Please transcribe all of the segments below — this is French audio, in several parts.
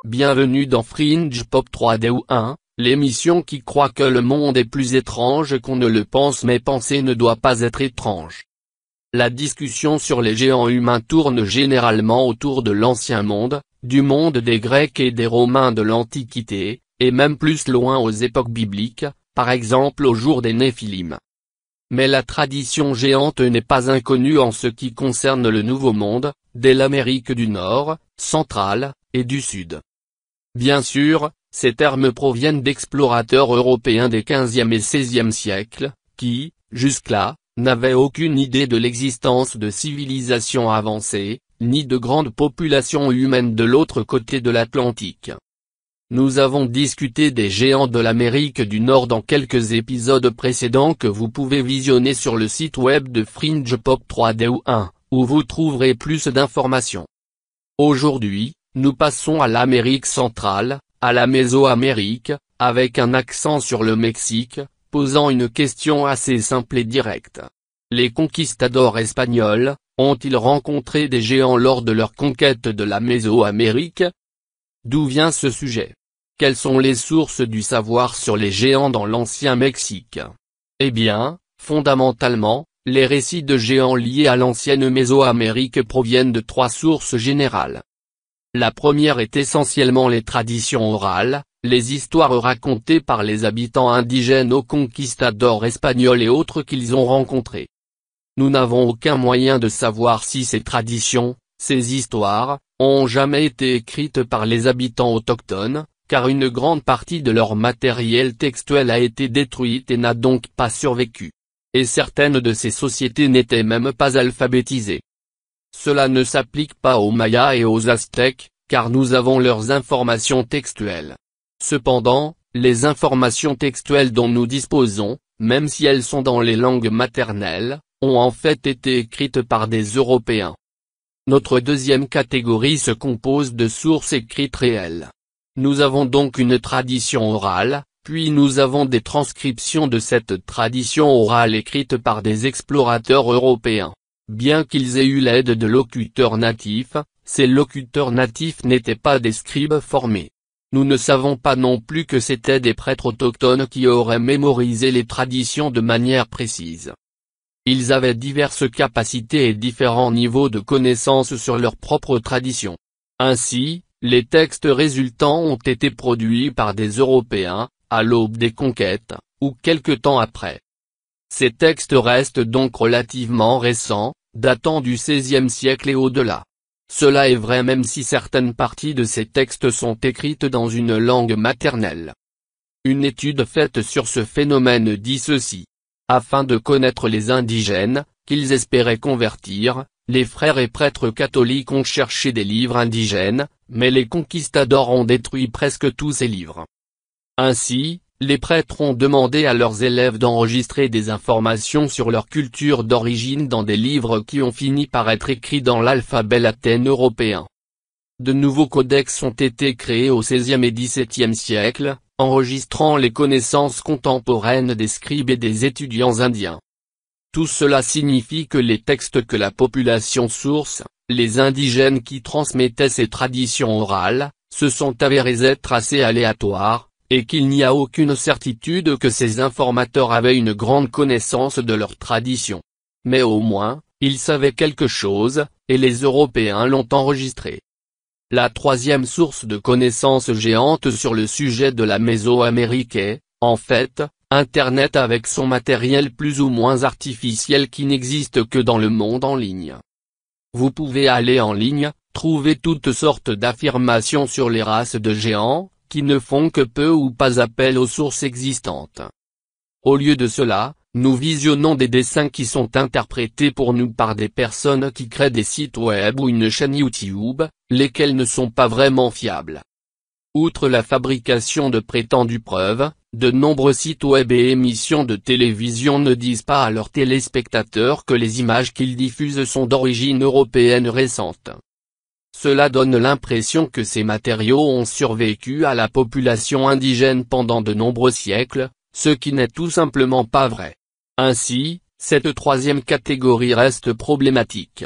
Bienvenue dans Fringe Pop 3D ou 1, l'émission qui croit que le monde est plus étrange qu'on ne le pense, mais penser ne doit pas être étrange. La discussion sur les géants humains tourne généralement autour de l'ancien monde, du monde des Grecs et des Romains de l'Antiquité, et même plus loin aux époques bibliques, par exemple au jour des Néphilim. Mais la tradition géante n'est pas inconnue en ce qui concerne le Nouveau Monde, dès l'Amérique du Nord, centrale, et du Sud. Bien sûr, ces termes proviennent d'explorateurs européens des XVe et XVIe siècles, qui, jusque-là, n'avaient aucune idée de l'existence de civilisations avancées, ni de grandes populations humaines de l'autre côté de l'Atlantique. Nous avons discuté des géants de l'Amérique du Nord dans quelques épisodes précédents que vous pouvez visionner sur le site web de Fringe Pop 3D ou 1, où vous trouverez plus d'informations. Aujourd'hui, nous passons à l'Amérique centrale, à la Mésoamérique, avec un accent sur le Mexique, posant une question assez simple et directe. Les conquistadors espagnols, ont-ils rencontré des géants lors de leur conquête de la Mésoamérique? D'où vient ce sujet? Quelles sont les sources du savoir sur les géants dans l'ancien Mexique? Eh bien, fondamentalement, les récits de géants liés à l'ancienne Mésoamérique proviennent de trois sources générales. La première est essentiellement les traditions orales, les histoires racontées par les habitants indigènes aux conquistadors espagnols et autres qu'ils ont rencontrés. Nous n'avons aucun moyen de savoir si ces traditions, ces histoires, ont jamais été écrites par les habitants autochtones, car une grande partie de leur matériel textuel a été détruite et n'a donc pas survécu. Et certaines de ces sociétés n'étaient même pas alphabétisées. Cela ne s'applique pas aux Mayas et aux Aztèques, car nous avons leurs informations textuelles. Cependant, les informations textuelles dont nous disposons, même si elles sont dans les langues maternelles, ont en fait été écrites par des Européens. Notre deuxième catégorie se compose de sources écrites réelles. Nous avons donc une tradition orale, puis nous avons des transcriptions de cette tradition orale écrite par des explorateurs européens. Bien qu'ils aient eu l'aide de locuteurs natifs, ces locuteurs natifs n'étaient pas des scribes formés. Nous ne savons pas non plus que c'étaient des prêtres autochtones qui auraient mémorisé les traditions de manière précise. Ils avaient diverses capacités et différents niveaux de connaissances sur leurs propres traditions. Ainsi, les textes résultants ont été produits par des Européens, à l'aube des conquêtes, ou quelque temps après. Ces textes restent donc relativement récents, datant du XVIe siècle et au-delà. Cela est vrai même si certaines parties de ces textes sont écrites dans une langue maternelle. Une étude faite sur ce phénomène dit ceci. Afin de connaître les indigènes, qu'ils espéraient convertir, les frères et prêtres catholiques ont cherché des livres indigènes, mais les conquistadors ont détruit presque tous ces livres. Ainsi, les prêtres ont demandé à leurs élèves d'enregistrer des informations sur leur culture d'origine dans des livres qui ont fini par être écrits dans l'alphabet latin européen. De nouveaux codex ont été créés au XVIe et XVIIe siècle, enregistrant les connaissances contemporaines des scribes et des étudiants indiens. Tout cela signifie que les textes que la population source, les indigènes qui transmettaient ces traditions orales, se sont avérés être assez aléatoires, et qu'il n'y a aucune certitude que ces informateurs avaient une grande connaissance de leurs traditions. Mais au moins, ils savaient quelque chose, et les Européens l'ont enregistré. La troisième source de connaissances géantes sur le sujet de la Mésoamérique est, en fait, Internet avec son matériel plus ou moins artificiel qui n'existe que dans le monde en ligne. Vous pouvez aller en ligne, trouver toutes sortes d'affirmations sur les races de géants, qui ne font que peu ou pas appel aux sources existantes. Au lieu de cela, nous visionnons des dessins qui sont interprétés pour nous par des personnes qui créent des sites web ou une chaîne YouTube, lesquels ne sont pas vraiment fiables. Outre la fabrication de prétendues preuves, de nombreux sites web et émissions de télévision ne disent pas à leurs téléspectateurs que les images qu'ils diffusent sont d'origine européenne récente. Cela donne l'impression que ces matériaux ont survécu à la population indigène pendant de nombreux siècles, ce qui n'est tout simplement pas vrai. Ainsi, cette troisième catégorie reste problématique.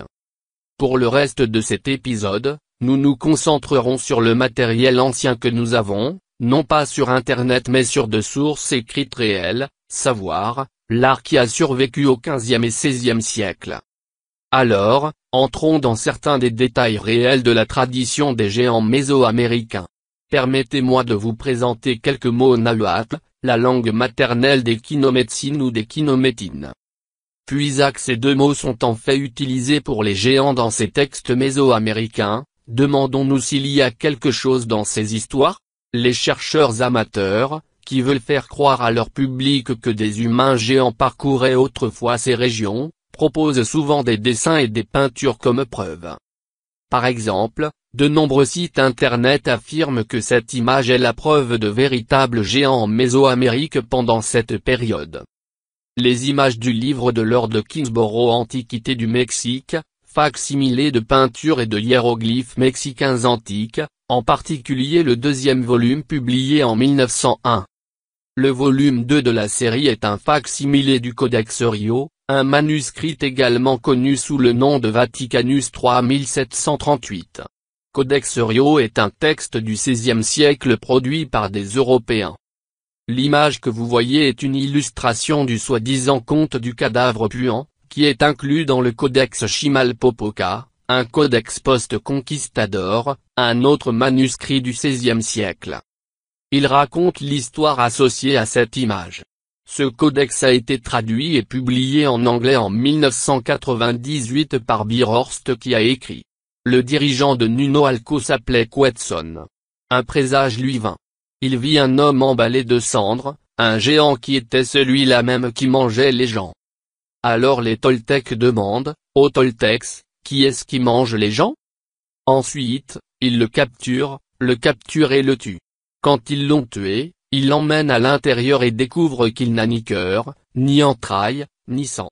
Pour le reste de cet épisode, nous nous concentrerons sur le matériel ancien que nous avons, non pas sur Internet mais sur de sources écrites réelles, savoir, l'art qui a survécu au XVe et XVIe siècle. Alors, entrons dans certains des détails réels de la tradition des géants mésoaméricains. Permettez-moi de vous présenter quelques mots nahuatl, la langue maternelle des Kinometsin ou des Kinométines. Puisque ces deux mots sont en fait utilisés pour les géants dans ces textes mésoaméricains, demandons-nous s'il y a quelque chose dans ces histoires? Les chercheurs amateurs, qui veulent faire croire à leur public que des humains géants parcouraient autrefois ces régions, proposent souvent des dessins et des peintures comme preuve. Par exemple, de nombreux sites internet affirment que cette image est la preuve de véritables géants en Mésoamérique pendant cette période. Les images du livre de Lord Kingsborough Antiquités du Mexique, fac-similés de peintures et de hiéroglyphes mexicains antiques, en particulier le deuxième volume publié en 1901. Le volume 2 de la série est un fac-similé du Codex Rio, un manuscrit également connu sous le nom de Vaticanus III 1738. Codex Rio est un texte du XVIe siècle produit par des Européens. L'image que vous voyez est une illustration du soi-disant conte du cadavre puant, qui est inclus dans le Codex Chimalpopoca, un codex post-conquistador, un autre manuscrit du XVIe siècle. Il raconte l'histoire associée à cette image. Ce codex a été traduit et publié en anglais en 1998 par Birhorst qui a écrit. Le dirigeant de Nunoalco s'appelait Quetzon. Un présage lui vint. Il vit un homme emballé de cendres, un géant qui était celui-là même qui mangeait les gens. Alors les Toltecs demandent, aux Toltecs, qui est-ce qui mange les gens? Ensuite, ils le capturent et le tuent. Quand ils l'ont tué, ils l'emmènent à l'intérieur et découvrent qu'il n'a ni cœur, ni entrailles, ni sang.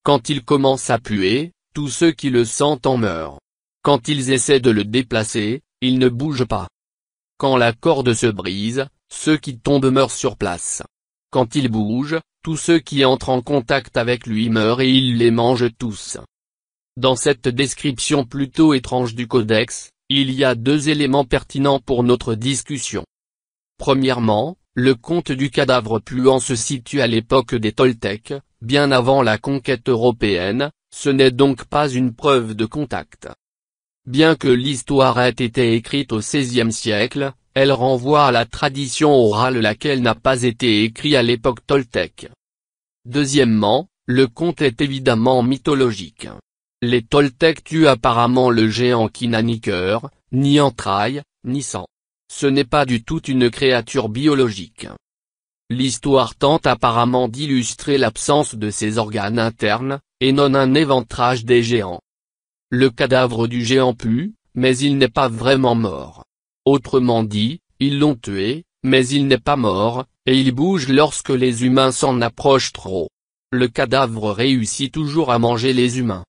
Quand il commence à puer, tous ceux qui le sentent en meurent. Quand ils essaient de le déplacer, il ne bouge pas. Quand la corde se brise, ceux qui tombent meurent sur place. Quand il bouge, tous ceux qui entrent en contact avec lui meurent et il les mange tous. Dans cette description plutôt étrange du codex, il y a deux éléments pertinents pour notre discussion. Premièrement, le conte du cadavre puant se situe à l'époque des Toltecs, bien avant la conquête européenne, ce n'est donc pas une preuve de contact. Bien que l'histoire ait été écrite au XVIe siècle, elle renvoie à la tradition orale laquelle n'a pas été écrite à l'époque toltèque. Deuxièmement, le conte est évidemment mythologique. Les Toltecs tuent apparemment le géant qui n'a ni cœur, ni entrailles, ni sang. Ce n'est pas du tout une créature biologique. L'histoire tente apparemment d'illustrer l'absence de ses organes internes, et non un éventrage des géants. Le cadavre du géant pue, mais il n'est pas vraiment mort. Autrement dit, ils l'ont tué, mais il n'est pas mort, et il bouge lorsque les humains s'en approchent trop. Le cadavre réussit toujours à manger les humains.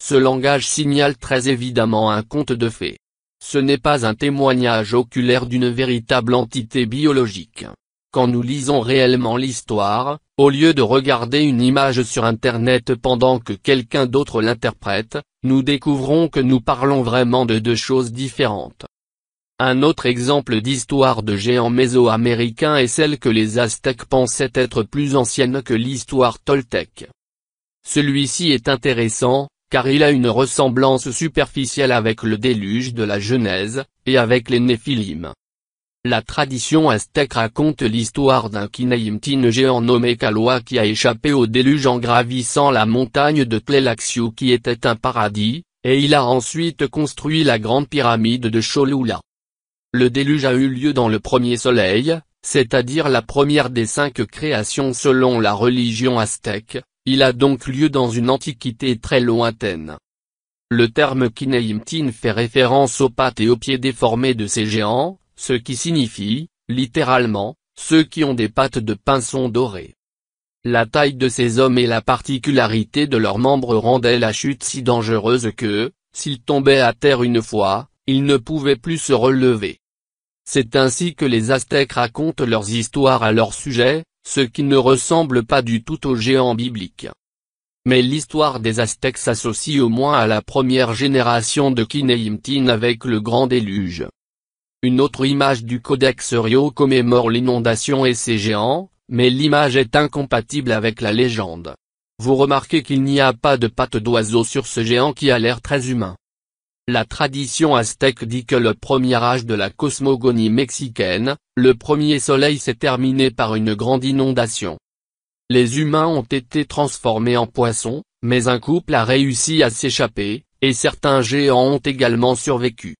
Ce langage signale très évidemment un conte de fées. Ce n'est pas un témoignage oculaire d'une véritable entité biologique. Quand nous lisons réellement l'histoire, au lieu de regarder une image sur Internet pendant que quelqu'un d'autre l'interprète, nous découvrons que nous parlons vraiment de deux choses différentes. Un autre exemple d'histoire de géants mésoaméricains est celle que les Aztèques pensaient être plus ancienne que l'histoire toltèque. Celui-ci est intéressant, car il a une ressemblance superficielle avec le déluge de la Genèse, et avec les Néphilim. La tradition aztèque raconte l'histoire d'un Kinaïmtine géant nommé Kaloa qui a échappé au déluge en gravissant la montagne de Tlelaxiu qui était un paradis, et il a ensuite construit la grande pyramide de Cholula. Le déluge a eu lieu dans le premier soleil, c'est-à-dire la première des 5 créations selon la religion aztèque, il a donc lieu dans une antiquité très lointaine. Le terme Kinaïmtine fait référence aux pattes et aux pieds déformés de ces géants, ce qui signifie, littéralement, ceux qui ont des pattes de pinson dorées. La taille de ces hommes et la particularité de leurs membres rendaient la chute si dangereuse que, s'ils tombaient à terre une fois, ils ne pouvaient plus se relever. C'est ainsi que les Aztèques racontent leurs histoires à leur sujet, ce qui ne ressemble pas du tout aux géants bibliques. Mais l'histoire des Aztèques s'associe au moins à la première génération de Quinéimtin avec le grand déluge. Une autre image du Codex Rio commémore l'inondation et ses géants, mais l'image est incompatible avec la légende. Vous remarquez qu'il n'y a pas de pattes d'oiseau sur ce géant qui a l'air très humain. La tradition aztèque dit que le premier âge de la cosmogonie mexicaine, le premier soleil s'est terminé par une grande inondation. Les humains ont été transformés en poissons, mais un couple a réussi à s'échapper, et certains géants ont également survécu.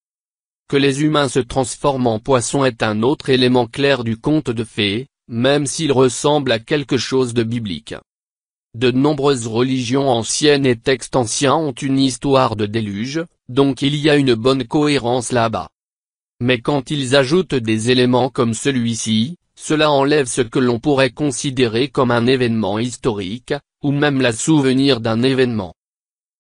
Que les humains se transforment en poissons est un autre élément clair du conte de fées, même s'il ressemble à quelque chose de biblique. De nombreuses religions anciennes et textes anciens ont une histoire de déluge, donc il y a une bonne cohérence là-bas. Mais quand ils ajoutent des éléments comme celui-ci, cela enlève ce que l'on pourrait considérer comme un événement historique, ou même la souvenir d'un événement.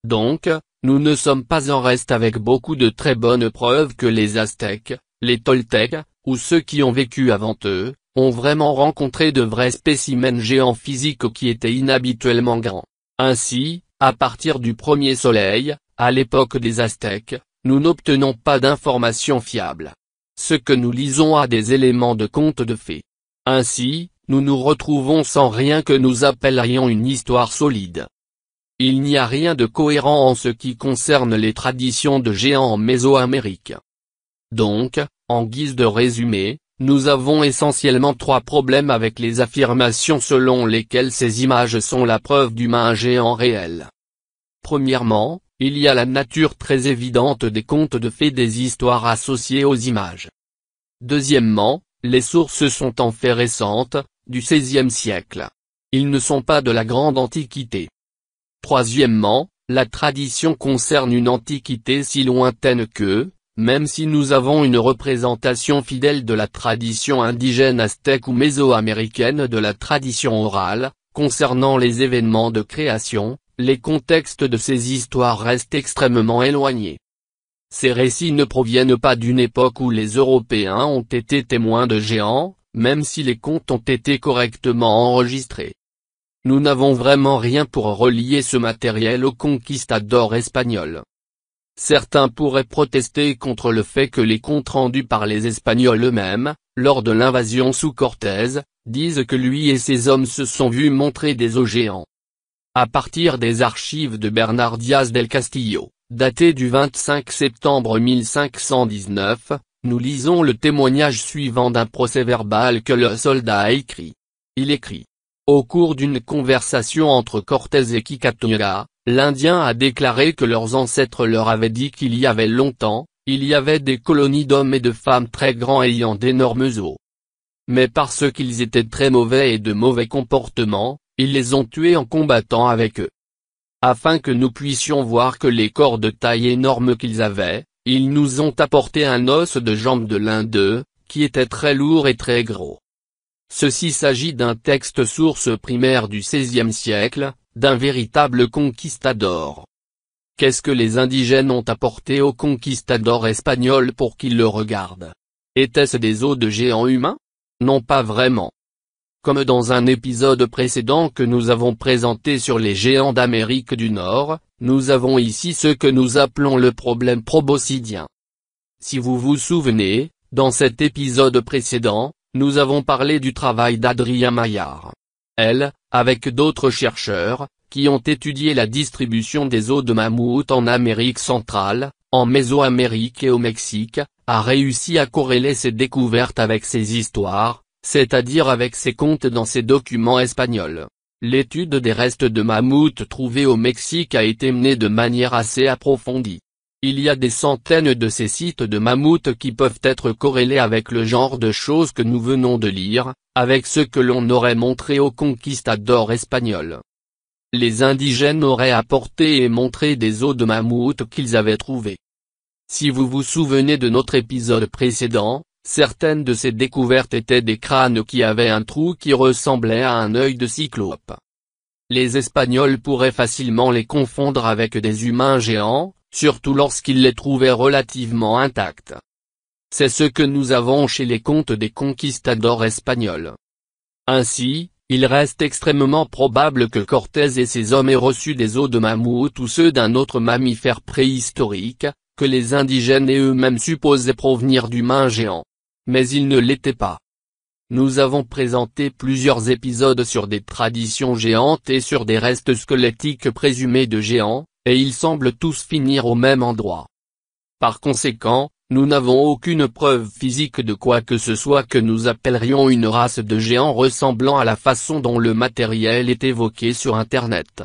Donc, nous ne sommes pas en reste avec beaucoup de très bonnes preuves que les Aztèques, les Toltèques, ou ceux qui ont vécu avant eux, ont vraiment rencontré de vrais spécimens géants physiques qui étaient inhabituellement grands. Ainsi, à partir du premier soleil, à l'époque des Aztèques, nous n'obtenons pas d'informations fiables. Ce que nous lisons a des éléments de contes de fées. Ainsi, nous nous retrouvons sans rien que nous appellerions une histoire solide. Il n'y a rien de cohérent en ce qui concerne les traditions de géants en Mésoamérique. Donc, en guise de résumé, nous avons essentiellement trois problèmes avec les affirmations selon lesquelles ces images sont la preuve d'humains géants réels. Premièrement, il y a la nature très évidente des contes de fées des histoires associées aux images. Deuxièmement, les sources sont en fait récentes, du XVIe siècle. Ils ne sont pas de la grande Antiquité. Troisièmement, la tradition concerne une Antiquité si lointaine que, même si nous avons une représentation fidèle de la tradition indigène aztèque ou mésoaméricaine de la tradition orale, concernant les événements de création, les contextes de ces histoires restent extrêmement éloignés. Ces récits ne proviennent pas d'une époque où les Européens ont été témoins de géants, même si les contes ont été correctement enregistrés. Nous n'avons vraiment rien pour relier ce matériel aux conquistadors espagnols. Certains pourraient protester contre le fait que les comptes rendus par les Espagnols eux-mêmes, lors de l'invasion sous Cortés, disent que lui et ses hommes se sont vus montrer des os géants. À partir des archives de Bernard Díaz del Castillo, datées du 25 septembre 1519, nous lisons le témoignage suivant d'un procès-verbal que le soldat a écrit. Il écrit. Au cours d'une conversation entre Cortés et Quicatonga, l'Indien a déclaré que leurs ancêtres leur avaient dit qu'il y avait longtemps, il y avait des colonies d'hommes et de femmes très grands ayant d'énormes os. Mais parce qu'ils étaient très mauvais et de mauvais comportement, ils les ont tués en combattant avec eux. Afin que nous puissions voir que les corps de taille énorme qu'ils avaient, ils nous ont apporté un os de jambe de l'un d'eux, qui était très lourd et très gros. Ceci s'agit d'un texte source primaire du XVIe siècle, d'un véritable conquistador. Qu'est-ce que les indigènes ont apporté aux conquistadors espagnols pour qu'ils le regardent? Étaient-ce des os de géants humains? Non, pas vraiment. Comme dans un épisode précédent que nous avons présenté sur les géants d'Amérique du Nord, nous avons ici ce que nous appelons le problème proboscidien. Si vous vous souvenez, dans cet épisode précédent, nous avons parlé du travail d'Adrien Maillard. Elle, avec d'autres chercheurs, qui ont étudié la distribution des os de mammouth en Amérique centrale, en Mésoamérique et au Mexique, a réussi à corréler ces découvertes avec ces histoires, c'est-à-dire avec ces contes dans ces documents espagnols. L'étude des restes de mammouth trouvés au Mexique a été menée de manière assez approfondie. Il y a des centaines de ces sites de mammouth qui peuvent être corrélés avec le genre de choses que nous venons de lire, avec ce que l'on aurait montré aux conquistadors espagnols. Les indigènes auraient apporté et montré des os de mammouth qu'ils avaient trouvés. Si vous vous souvenez de notre épisode précédent, certaines de ces découvertes étaient des crânes qui avaient un trou qui ressemblait à un œil de cyclope. Les Espagnols pourraient facilement les confondre avec des humains géants, surtout lorsqu'il les trouvait relativement intacts. C'est ce que nous avons chez les contes des conquistadors espagnols. Ainsi, il reste extrêmement probable que Cortés et ses hommes aient reçu des os de mammouth ou ceux d'un autre mammifère préhistorique, que les indigènes et eux-mêmes supposaient provenir d'humains géants. Mais ils ne l'étaient pas. Nous avons présenté plusieurs épisodes sur des traditions géantes et sur des restes squelettiques présumés de géants, et ils semblent tous finir au même endroit. Par conséquent, nous n'avons aucune preuve physique de quoi que ce soit que nous appellerions une race de géants ressemblant à la façon dont le matériel est évoqué sur Internet.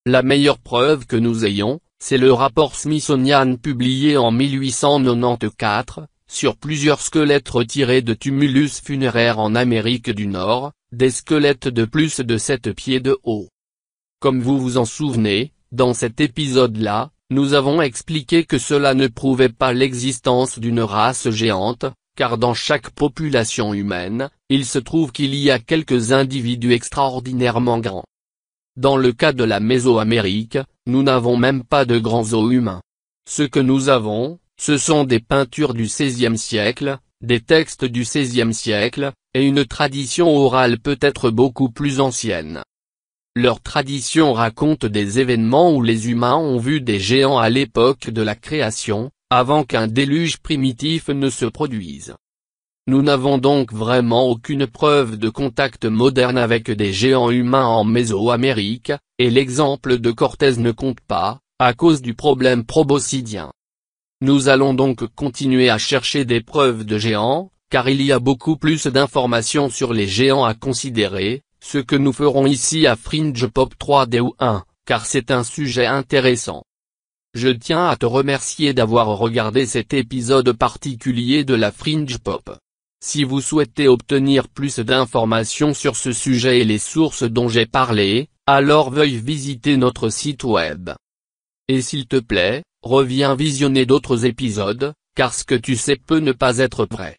La meilleure preuve que nous ayons, c'est le rapport Smithsonian publié en 1894, sur plusieurs squelettes retirés de tumulus funéraires en Amérique du Nord, des squelettes de plus de 7 pieds de haut. Comme vous vous en souvenez, dans cet épisode-là, nous avons expliqué que cela ne prouvait pas l'existence d'une race géante, car dans chaque population humaine, il se trouve qu'il y a quelques individus extraordinairement grands. Dans le cas de la Mésoamérique, nous n'avons même pas de grands os humains. Ce que nous avons, ce sont des peintures du XVIe siècle, des textes du XVIe siècle, et une tradition orale peut-être beaucoup plus ancienne. Leur tradition raconte des événements où les humains ont vu des géants à l'époque de la création, avant qu'un déluge primitif ne se produise. Nous n'avons donc vraiment aucune preuve de contact moderne avec des géants humains en Mésoamérique, et l'exemple de Cortés ne compte pas, à cause du problème proboscidien. Nous allons donc continuer à chercher des preuves de géants, car il y a beaucoup plus d'informations sur les géants à considérer, ce que nous ferons ici à Fringe Pop 3D ou 1, car c'est un sujet intéressant. Je tiens à te remercier d'avoir regardé cet épisode particulier de la Fringe Pop. Si vous souhaitez obtenir plus d'informations sur ce sujet et les sources dont j'ai parlé, alors veuille visiter notre site web. Et s'il te plaît, reviens visionner d'autres épisodes, car ce que tu sais peut ne pas être vrai.